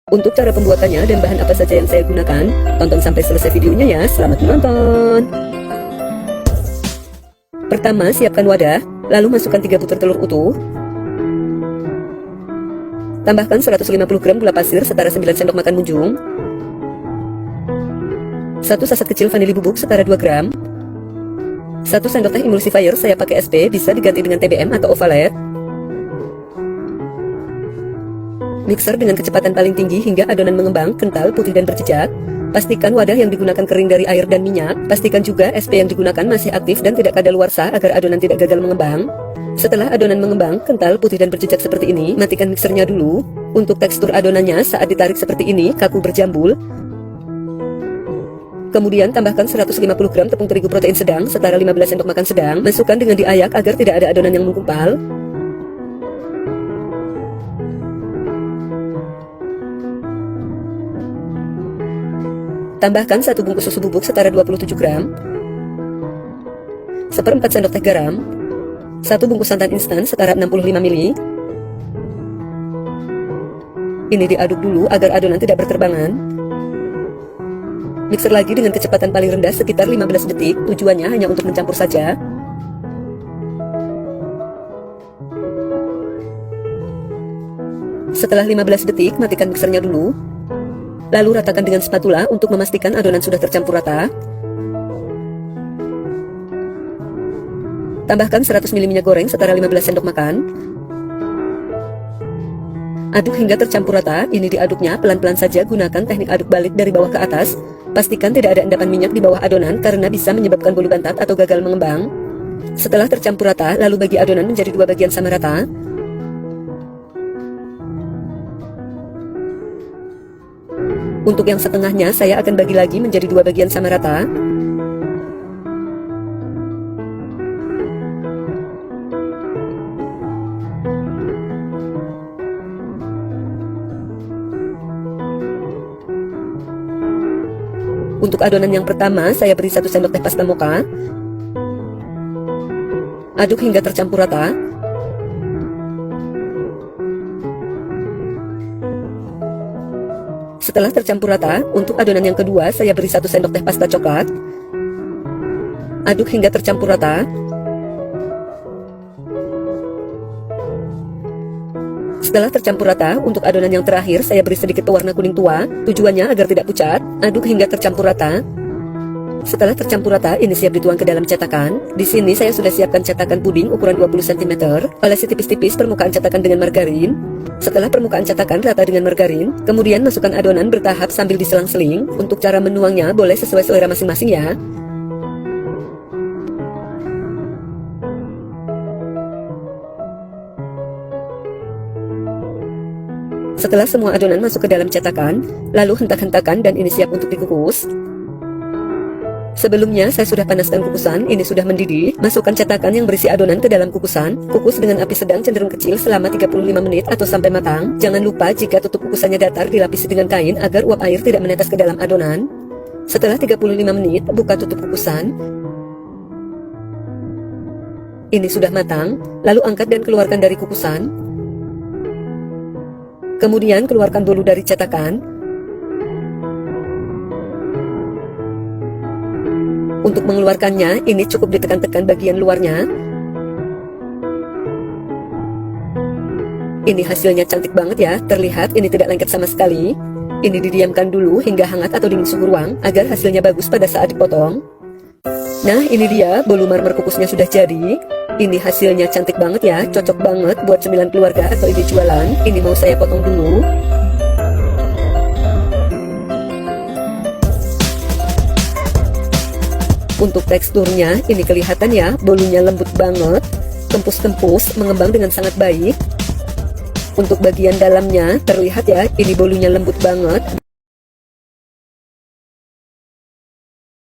Untuk cara pembuatannya dan bahan apa saja yang saya gunakan, tonton sampai selesai videonya ya. Selamat menonton. Pertama, siapkan wadah, lalu masukkan 3 butir telur utuh. Tambahkan 150 gram gula pasir setara 9 sendok makan munjung. 1 saset kecil vanili bubuk setara 2 gram. 1 sendok teh emulsifier, saya pakai SP, bisa diganti dengan TBM atau Ovalet. Mixer dengan kecepatan paling tinggi hingga adonan mengembang, kental, putih dan berjejak. Pastikan wadah yang digunakan kering dari air dan minyak. Pastikan juga SP yang digunakan masih aktif dan tidak kadaluarsa agar adonan tidak gagal mengembang. Setelah adonan mengembang, kental, putih dan berjejak seperti ini, matikan mixernya dulu. Untuk tekstur adonannya saat ditarik seperti ini, kaku berjambul. Kemudian tambahkan 150 gram tepung terigu protein sedang setara 15 sendok makan sedang. Masukkan dengan diayak agar tidak ada adonan yang menggumpal. Tambahkan 1 bungkus susu bubuk setara 27 gram, 1/4 sendok teh garam, 1 bungkus santan instan setara 65 ml. Ini diaduk dulu agar adonan tidak berterbangan. Mixer lagi dengan kecepatan paling rendah sekitar 15 detik, tujuannya hanya untuk mencampur saja. Setelah 15 detik, matikan mixernya dulu. Lalu ratakan dengan spatula untuk memastikan adonan sudah tercampur rata. Tambahkan 100 ml minyak goreng setara 15 sendok makan. Aduk hingga tercampur rata, ini diaduknya pelan-pelan saja, gunakan teknik aduk balik dari bawah ke atas. Pastikan tidak ada endapan minyak di bawah adonan karena bisa menyebabkan bolu bantat atau gagal mengembang. Setelah tercampur rata, lalu bagi adonan menjadi 2 bagian sama rata. Untuk yang setengahnya, saya akan bagi lagi menjadi 2 bagian sama rata. Untuk adonan yang pertama, saya beri 1 sendok teh pasta mocha. Aduk hingga tercampur rata. Setelah tercampur rata, untuk adonan yang kedua, saya beri 1 sendok teh pasta coklat. Aduk hingga tercampur rata. Setelah tercampur rata, untuk adonan yang terakhir, saya beri sedikit pewarna kuning tua, tujuannya agar tidak pucat. Aduk hingga tercampur rata. Setelah tercampur rata, ini siap dituang ke dalam cetakan. Di sini saya sudah siapkan cetakan puding ukuran 20 cm. Olesi tipis-tipis permukaan cetakan dengan margarin. Setelah permukaan cetakan rata dengan margarin, kemudian masukkan adonan bertahap sambil diselang-seling. Untuk cara menuangnya boleh sesuai selera masing-masing ya. Setelah semua adonan masuk ke dalam cetakan, lalu hentak-hentakan dan ini siap untuk dikukus. Sebelumnya saya sudah panaskan kukusan, ini sudah mendidih. Masukkan cetakan yang berisi adonan ke dalam kukusan. Kukus dengan api sedang cenderung kecil selama 35 menit atau sampai matang. Jangan lupa jika tutup kukusannya datar, dilapisi dengan kain agar uap air tidak menetes ke dalam adonan. Setelah 35 menit, buka tutup kukusan. Ini sudah matang, lalu angkat dan keluarkan dari kukusan. Kemudian keluarkan bolu dari cetakan. Untuk mengeluarkannya, ini cukup ditekan-tekan bagian luarnya. Ini hasilnya cantik banget ya, terlihat ini tidak lengket sama sekali. Ini didiamkan dulu hingga hangat atau dingin suhu ruang, agar hasilnya bagus pada saat dipotong. Nah, ini dia, bolu marmer kukusnya sudah jadi. Ini hasilnya cantik banget ya, cocok banget buat cemilan keluarga atau ide jualan. Ini mau saya potong dulu. Untuk teksturnya, ini kelihatan ya, bolunya lembut banget, kempus-kempus, mengembang dengan sangat baik. Untuk bagian dalamnya, terlihat ya, ini bolunya lembut banget.